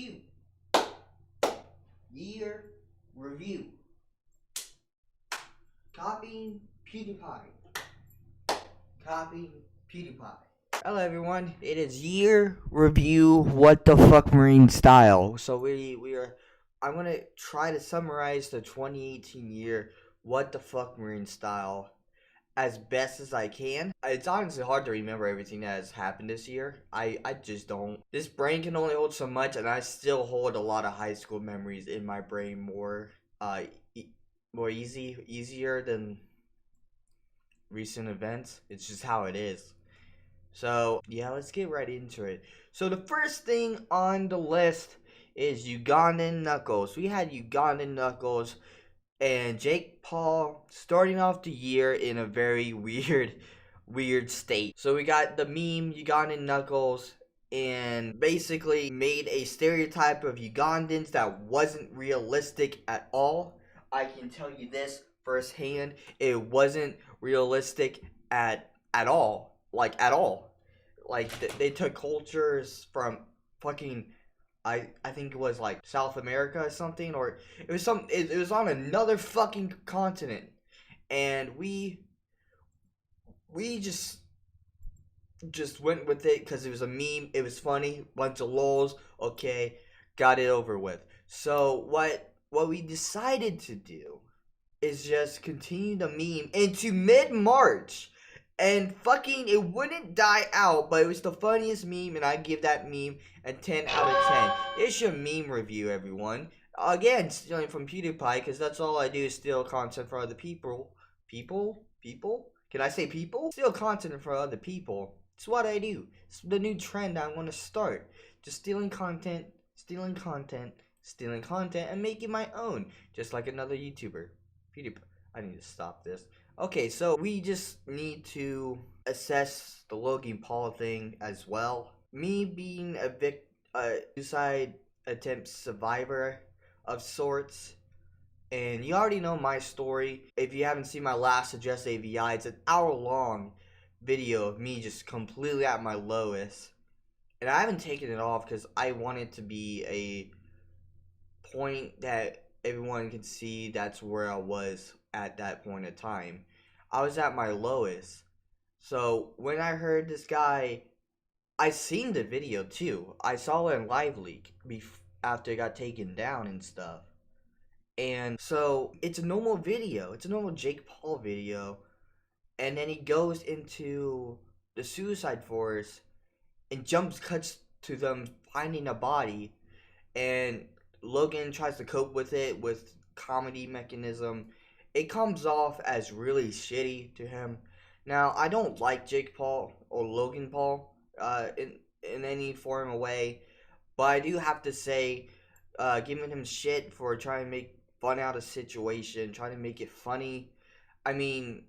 review. Year review. Copying PewDiePie. Copying PewDiePie. Hello everyone, it is year review what the fuck marine style. So I'm gonna try to summarize the 2018 year what the fuck marine style as best as I can. It's honestly hard to remember everything that has happened this year. I just don't. This brain can only hold so much, and I still hold a lot of high school memories in my brain more easier than recent events. It's just how it is. So yeah, let's get right into it. So the first thing on the list is Ugandan Knuckles. We had Ugandan Knuckles and Jake Paul starting off the year in a very weird state. So we got the meme Ugandan Knuckles and basically made a stereotype of Ugandans that wasn't realistic at all. I can tell you this firsthand, it wasn't realistic at all. Like at all. Like they took cultures from fucking I think it was like South America or something, or it was on another fucking continent, and we just went with it because it was a meme, it was funny, bunch of lols, okay, got it over with. So what we decided to do is just continue the meme into mid-March. And fucking, it wouldn't die out, but it was the funniest meme, and I give that meme a 10 out of 10. It's your meme review, everyone. Again, stealing from PewDiePie, because that's all I do is steal content for other people. People? Can I say people? Steal content for other people. It's what I do. It's the new trend I want to start. Just stealing content, and making my own. Just like another YouTuber. PewDiePie. I need to stop this. Okay, so we just need to assess the Logan Paul thing as well. Me being a suicide attempt survivor of sorts, and you already know my story. If you haven't seen my last Address AVI, it's an hour-long video of me just completely at my lowest. And I haven't taken it off because I want it to be a point that everyone can see that's where I was at that point in time. I was at my lowest. So when I heard this guy, I seen the video too. I saw it in Live Leak after it got taken down and stuff. And so it's a normal video. It's a normal Jake Paul video. And then he goes into the suicide forest and cuts to them finding a body. And Logan tries to cope with it with comedy mechanism. It comes off as really shitty to him. Now, I don't like Jake Paul or Logan Paul in any form or way, but I do have to say, giving him shit for trying to make fun out of situation, trying to make it funny. I mean,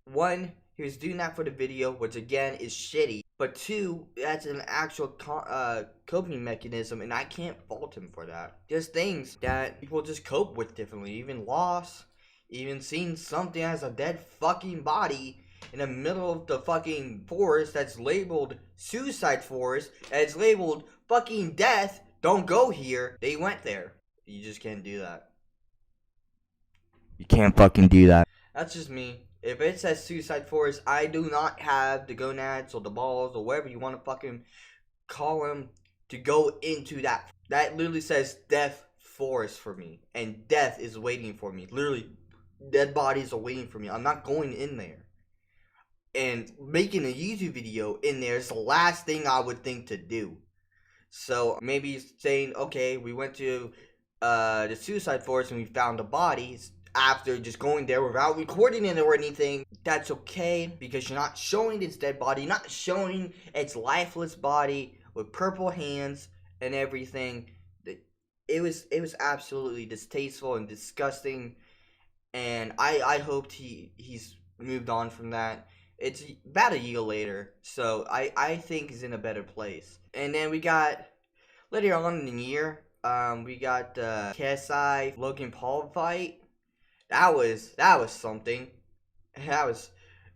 one, he was doing that for the video, which again is shitty. But two, that's an actual coping mechanism, and I can't fault him for that. There's things that people just cope with differently, even loss, even seeing something as a dead fucking body in the middle of the fucking forest that's labeled suicide forest, and it's labeled fucking death, don't go here. They went there. You just can't do that. You can't fucking do that. That's just me. If it says suicide forest, I do not have the gonads or the balls or whatever you want to fucking call them to go into that. That literally says death forest for me. And death is waiting for me. Literally, dead bodies are waiting for me. I'm not going in there. And making a YouTube video in there is the last thing I would think to do. So maybe saying, okay, we went to the suicide forest and we found a body. After just going there without recording it or anything, that's okay, because you're not showing its dead body, you're not showing its lifeless body with purple hands and everything. It was absolutely distasteful and disgusting, and I hoped he's moved on from that. It's about a year later, so I think he's in a better place. And then we got later on in the year, we got the KSI Logan Paul fight. That was something. That was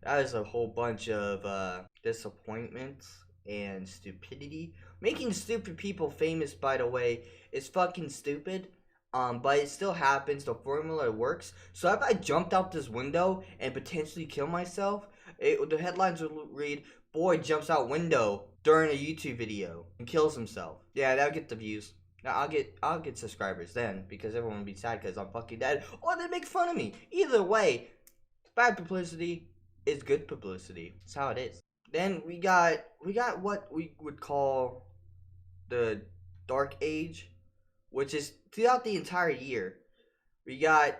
a whole bunch of disappointments and stupidity. Making stupid people famous, by the way, is fucking stupid. But it still happens. The formula works. So if I jumped out this window and potentially kill myself, the headlines would read, "Boy jumps out window during a YouTube video and kills himself." Yeah, that'll get the views. Now I'll get subscribers then, because everyone will be sad because I'm fucking dead, or they make fun of me. Either way, bad publicity is good publicity. That's how it is. Then we got what we would call the dark age, which is throughout the entire year. We got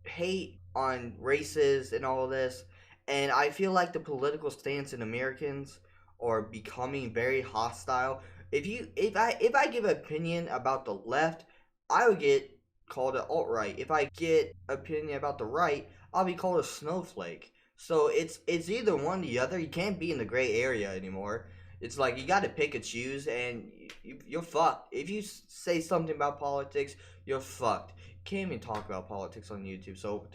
hate on races and all of this, and I feel like the political stance in Americans are becoming very hostile. If I give an opinion about the left, I would get called an alt-right. If I get opinion about the right, I'll be called a snowflake. So it's either one or the other. You can't be in the gray area anymore. It's like you got to pick and choose, and you're fucked. If you say something about politics, you're fucked. You can't even talk about politics on YouTube. So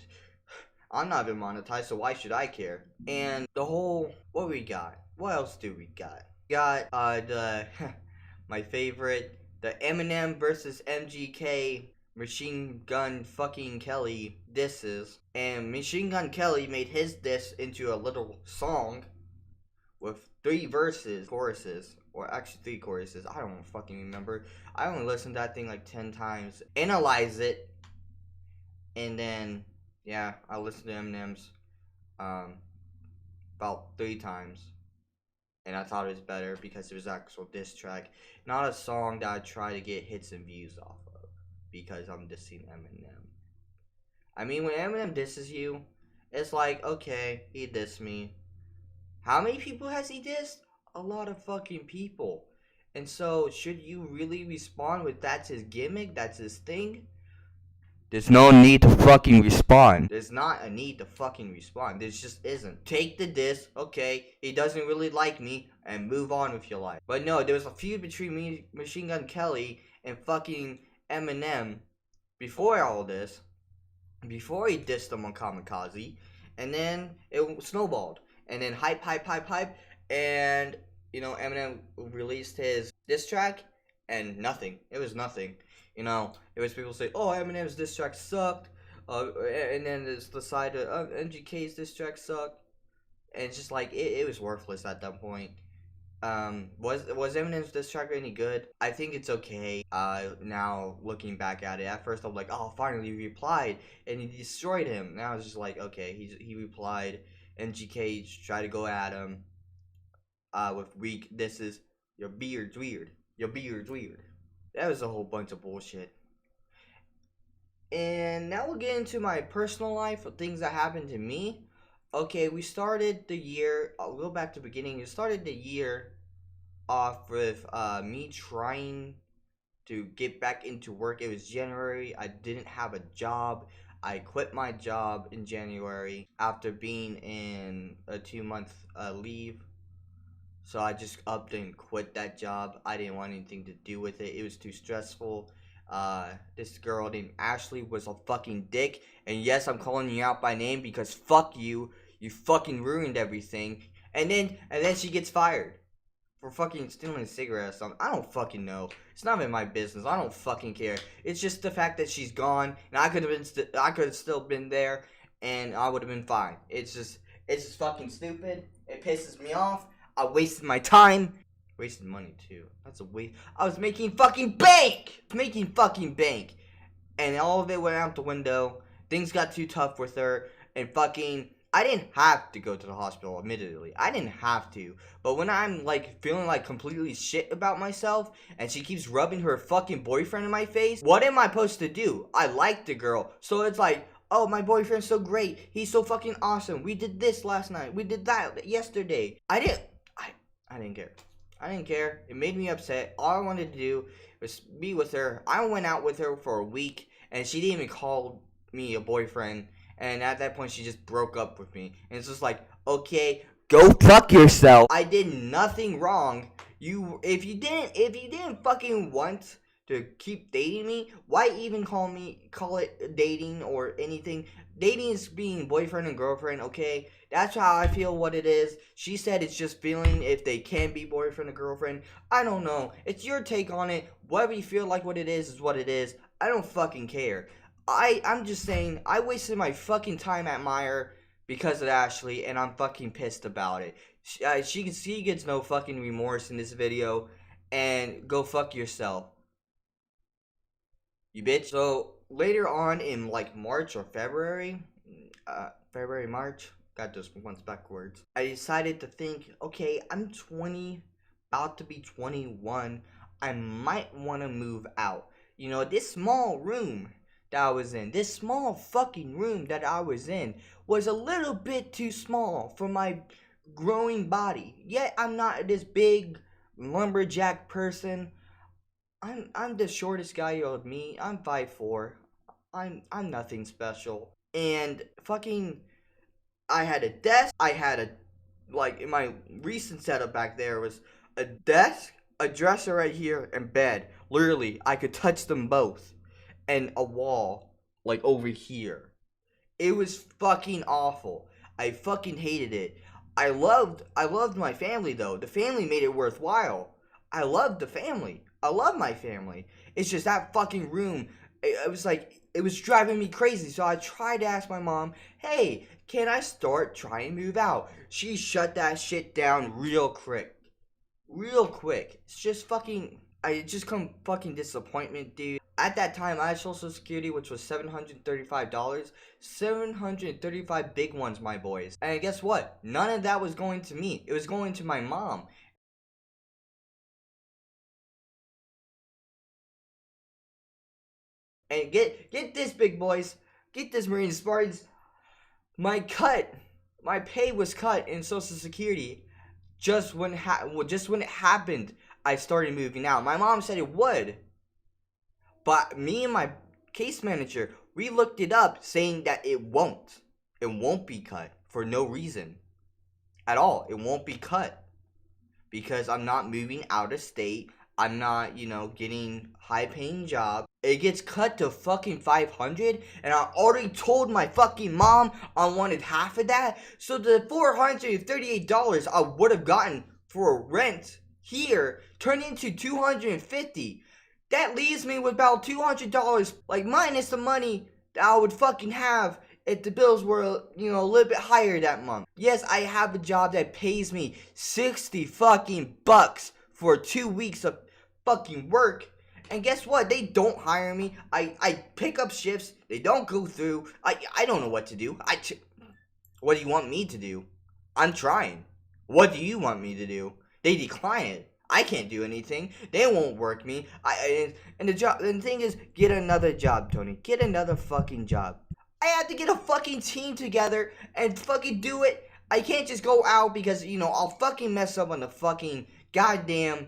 I'm not even monetized, so why should I care? And the whole, what we got? What else do we got? We got the my favorite, the Eminem versus MGK Machine Gun fucking Kelly disses, and Machine Gun Kelly made his diss into a little song with 3 choruses, or actually 3 choruses. I don't fucking remember. I only listened to that thing like 10 times, analyze it, and then yeah, I listened to Eminem's about 3 times, and I thought it was better because it was actual diss track, not a song that I try to get hits and views off of because I'm dissing Eminem. I mean, when Eminem disses you, it's like, okay, he dissed me. How many people has he dissed? A lot of fucking people. And so, should you really respond with that's his gimmick, that's his thing? There's no need to fucking respond. There's not a need to fucking respond. There just isn't. Take the diss, okay, he doesn't really like me, and move on with your life. But no, there was a feud between me, Machine Gun Kelly, and fucking Eminem before all this. Before he dissed him on Kamikaze. And then it snowballed. And then hype, and Eminem released his diss track, and nothing. It was nothing. It was people say, "Oh, Eminem's diss track sucked," and then there's the side of MGK's diss track sucked, and it's just like it was worthless at that point. Was Eminem's diss track any good? I think it's okay. Now looking back at it, at first I'm like, "Oh, finally he replied," and he destroyed him. Now it's just like, okay, he replied. MGK tried to go at him with weak disses. Your beard's weird. Your beard's weird. That was a whole bunch of bullshit. And now we'll get into my personal life, of things that happened to me. Okay, we started the year, I'll go back to the beginning. We started the year off with me trying to get back into work. It was January. I didn't have a job. I quit my job in January after being in a 2-month leave. So I just upped and quit that job. I didn't want anything to do with it. It was too stressful. This girl named Ashley was a fucking dick. And yes, I'm calling you out by name because fuck you. You fucking ruined everything. And then she gets fired for fucking stealing a cigarette or something. I don't fucking know. It's not in my business. I don't fucking care. It's just the fact that she's gone, and I could have still been there, and I would have been fine. It's just fucking stupid. It pisses me off. I wasted my time. Wasted money too. That's a waste. I was making fucking bank. And all of it went out the window. Things got too tough with her, and fucking I didn't have to go to the hospital, admittedly. I didn't have to. But when I'm, like, feeling, like, completely shit about myself, and she keeps rubbing her fucking boyfriend in my face, what am I supposed to do? I like the girl. So it's like, oh, my boyfriend's so great. He's so fucking awesome. We did this last night. We did that yesterday. I didn't care. I didn't care. It made me upset. All I wanted to do was be with her. I went out with her for a week, and she didn't even call me a boyfriend. And at that point, she just broke up with me. And it's just like, okay, go fuck yourself. I did nothing wrong. If you didn't fucking want to keep dating me. Why even call it dating or anything? Dating is being boyfriend and girlfriend, okay? That's how I feel what it is. She said it's just feeling if they can be boyfriend or girlfriend. I don't know. It's your take on it. Whatever you feel like what it is what it is. I don't fucking care. I'm just saying I wasted my fucking time at Meyer because of Ashley, and I'm fucking pissed about it. She gets no fucking remorse in this video, and go fuck yourself, you bitch. So later on in like March or February, March, got those ones backwards. I decided to think, okay, I'm 20, about to be 21. I might want to move out. You know, this small room that I was in, this small fucking room that I was in, was a little bit too small for my growing body. Yet I'm not this big lumberjack person. I'm the shortest guy you'll meet. I'm 5'4". I'm nothing special. And fucking I had a desk. I had a, like, in my recent setup back there was a desk, a dresser right here, and bed. Literally, I could touch them both. And a wall, like, over here. It was fucking awful. I fucking hated it. I loved my family though. The family made it worthwhile. I loved the family. I love my family. It's just that fucking room. It was like it was driving me crazy. So I tried to ask my mom, "Hey, can I start trying to move out?" She shut that shit down real quick. Real quick. It's just fucking I just come fucking disappointment, dude. At that time, I had Social Security, which was $735. 735 big ones, my boys. And guess what? None of that was going to me. It was going to my mom. And get this, big boys. Get this, Marine Spartans. My cut, my pay was cut in Social Security just when it happened. I started moving out. My mom said it would. But me and my case manager, we looked it up saying that it won't. It won't be cut for no reason at all. It won't be cut because I'm not moving out of state. I'm not, getting high paying job. It gets cut to fucking 500, and I already told my fucking mom I wanted half of that. So the $438 I would have gotten for rent here turned into $250. That leaves me with about $200, like minus the money that I would fucking have if the bills were, a little bit higher that month. Yes, I have a job that pays me 60 fucking bucks for 2 weeks of fucking work. And guess what? They don't hire me. I pick up shifts. They don't go through. I don't know what to do. What do you want me to do? I'm trying. What do you want me to do? They decline it. I can't do anything. They won't work me. And the thing is, get another job, Tony. Get another fucking job. I have to get a fucking team together and fucking do it. I can't just go out because, I'll fucking mess up on the fucking goddamn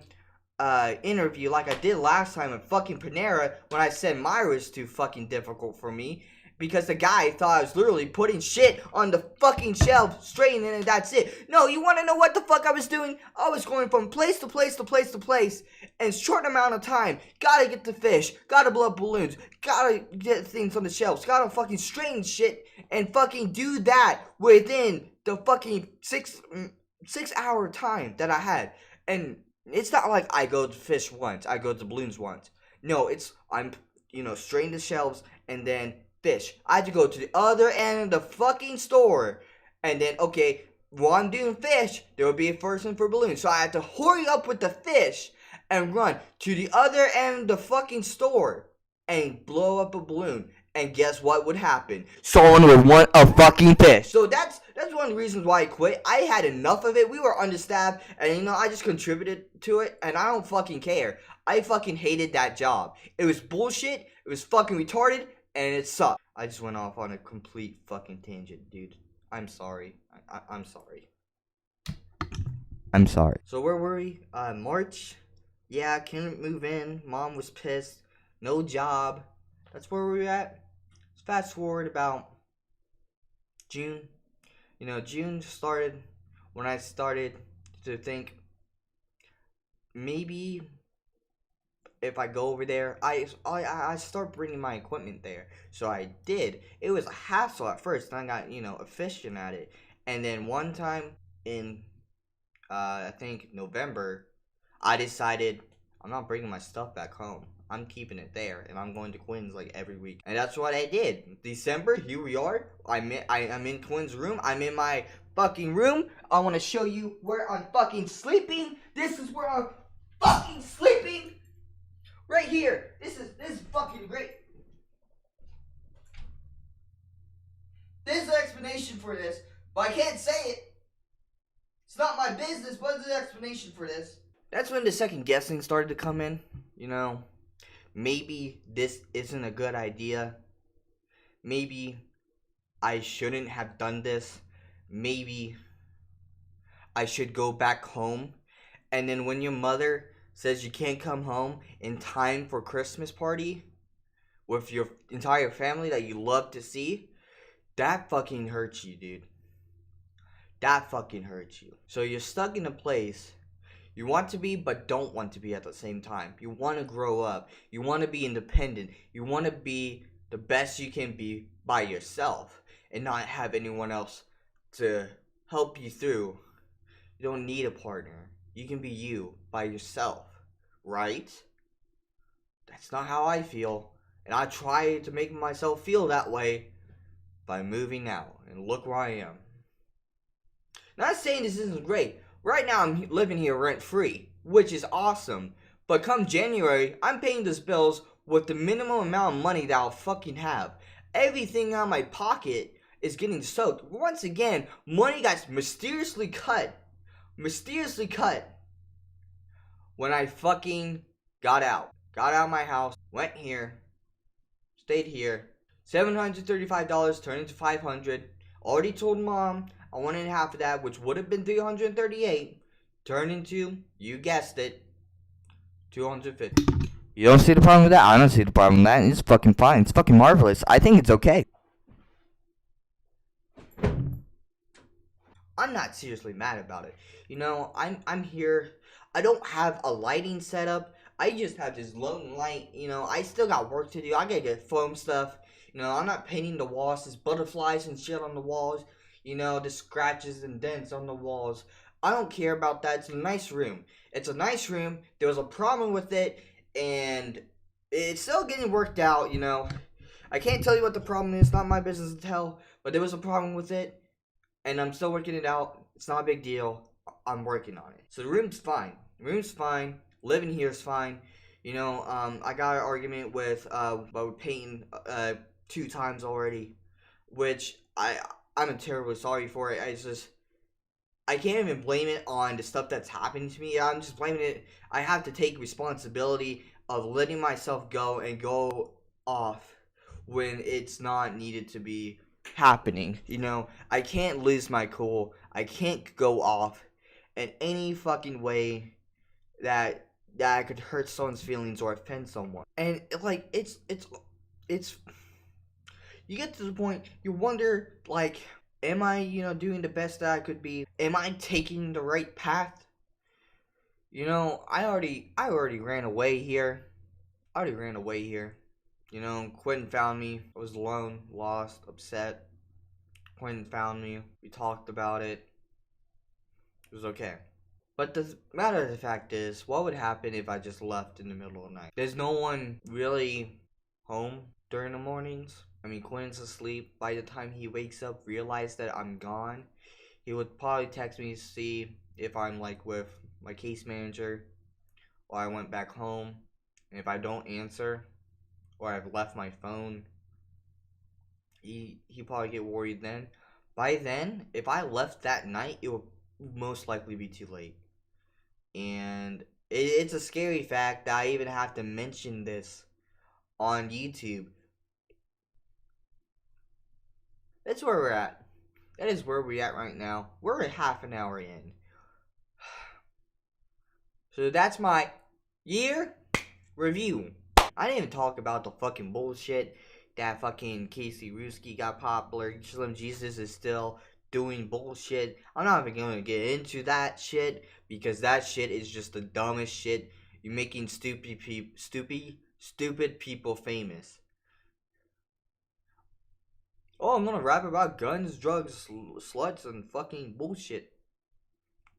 interview like I did last time at fucking Panera when I said Myra was too fucking difficult for me. Because the guy thought I was literally putting shit on the fucking shelf, straightening it, and that's it. No, you want to know what the fuck I was doing? I was going from place to place to place to place in short amount of time. Gotta get the fish, gotta blow up balloons, gotta get things on the shelves, gotta fucking straighten shit, and fucking do that within the fucking 6 hour time that I had. And it's not like I go to fish once, I go to balloons once. No, I'm straighten the shelves and then fish. I had to go to the other end of the fucking store. And then, okay, while I'm doing fish, there will be a person for balloons. So I had to hurry up with the fish and run to the other end of the fucking store and blow up a balloon. And guess what would happen? Someone would want a fucking fish. So that's one of the reasons why I quit. I had enough of it. We were understaffed, and I just contributed to it, and I don't fucking care. I fucking hated that job. It was bullshit. It was fucking retarded. And it sucked. I just went off on a complete fucking tangent, dude. I'm sorry. I'm sorry. I'm sorry. So where were we? March? Yeah, I couldn't move in. Mom was pissed. No job. That's where we were at. Let's fast forward about June. June started when I started to think maybe if I go over there, I start bringing my equipment there. So I did. It was a hassle at first, then I got, efficient at it. And then one time in I think November, I decided I'm not bringing my stuff back home. I'm keeping it there, and I'm going to Quinn's like every week, and that's what I did. December, here we are. I'm in Quinn's room. I'm in my fucking room. I want to show you where I'm fucking sleeping. This is where I'm fucking sleeping. Right here. This is fucking great. There's an explanation for this, but I can't say it. It's not my business, but there's an explanation for this. That's when the second guessing started to come in. Maybe this isn't a good idea. Maybe I shouldn't have done this. Maybe I should go back home. And then when your mother says you can't come home in time for Christmas party with your entire family that you love to see, that fucking hurts you, dude. That fucking hurts you. So you're stuck in a place you want to be but don't want to be at the same time. You want to grow up. You want to be independent. You want to be the best you can be by yourself and not have anyone else to help you through. You don't need a partner. You can be you by yourself, right? That's not how I feel. And I try to make myself feel that way by moving out. And look where I am. Not saying this isn't great. Right now I'm living here rent-free, which is awesome. But come January, I'm paying those bills with the minimum amount of money that I'll fucking have. Everything out of my pocket is getting soaked. Once again, money got mysteriously cut. When I fucking got out. Got out of my house, went here, stayed here. $735 turned into $500. Already told mom I wanted half of that, which would have been $338. Turned into, you guessed it, $250. You don't see the problem with that? I don't see the problem with that. It's fucking fine. It's fucking marvelous. I think it's okay. I'm not seriously mad about it. I'm here. I don't have a lighting setup. I just have this lone light. I still got work to do. I gotta get foam stuff. I'm not painting the walls. There's butterflies and shit on the walls. The scratches and dents on the walls. I don't care about that. It's a nice room. There was a problem with it, and it's still getting worked out, I can't tell you what the problem is. Not my business to tell, but there was a problem with it, and I'm still working it out. It's not a big deal. I'm working on it. So the room's fine. Living here is fine. I got an argument with about painting 2 times already, which I'm terribly sorry for it. I can't even blame it on the stuff that's happened to me. I'm just blaming it. I have to take responsibility of letting myself go and go off when it's not needed to be happening. I can't lose my cool. I can't go off in any fucking way that I could hurt someone's feelings or offend someone. And it's you get to the point you wonder, am I, doing the best that I could be? Am I taking the right path? I already ran away here. Quentin found me. I was alone, lost, upset. Quentin found me. We talked about it. It was okay. But the matter of the fact is, what would happen if I just left in the middle of the night? There's no one really home during the mornings. Quinn's asleep. By the time he wakes up, realize that I'm gone, he would probably text me to see if I'm with my case manager or I went back home. And if I don't answer or I've left my phone, he probably get worried then. By then, if I left that night, it would most likely be too late. And it's a scary fact that I even have to mention this on YouTube. That's where we're at. That is where we're at right now. We're a half an hour in. So that's my year review. I didn't even talk about the fucking bullshit that fucking Casey Ruski got popular. Slim Jesus is still doing bullshit. I'm not even going to get into that shit because that shit is just the dumbest shit You're making stupid people famous. Oh, I'm gonna rap about guns, drugs, sluts, and fucking bullshit.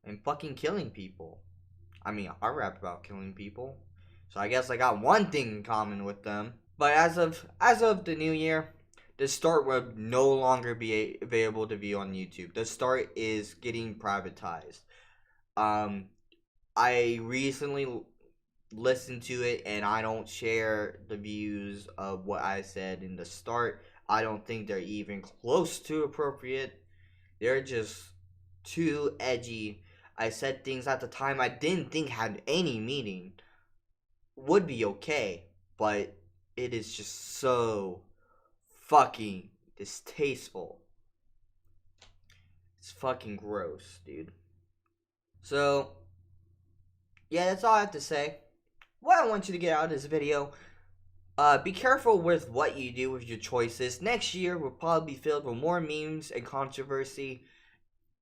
And fucking killing people. I mean, I rap about killing people. So I guess I got one thing in common with them. But as of the new year, the start will no longer be available to view on YouTube. The start is getting privatized. Um, I recently listened to it, and I don't share the views of what I said in the start. I don't think they're even close to appropriate. They're just too edgy. I said things at the time I didn't think had any meaning. Would be okay, but it is just so fucking distasteful. It's fucking gross, dude. So, yeah, that's all I have to say. What I want you to get out of this video, be careful with what you do with your choices. Next year will probably be filled with more memes and controversy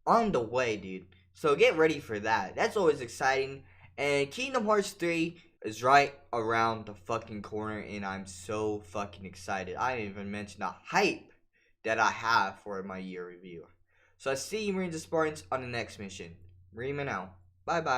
on the way, dude. So get ready for that. That's always exciting. And Kingdom Hearts 3 is right around the fucking corner, and I'm so fucking excited. I didn't even mention the hype that I have for my year review. So I see you, Marines and Spartans, on the next mission. Marineman out. Bye bye.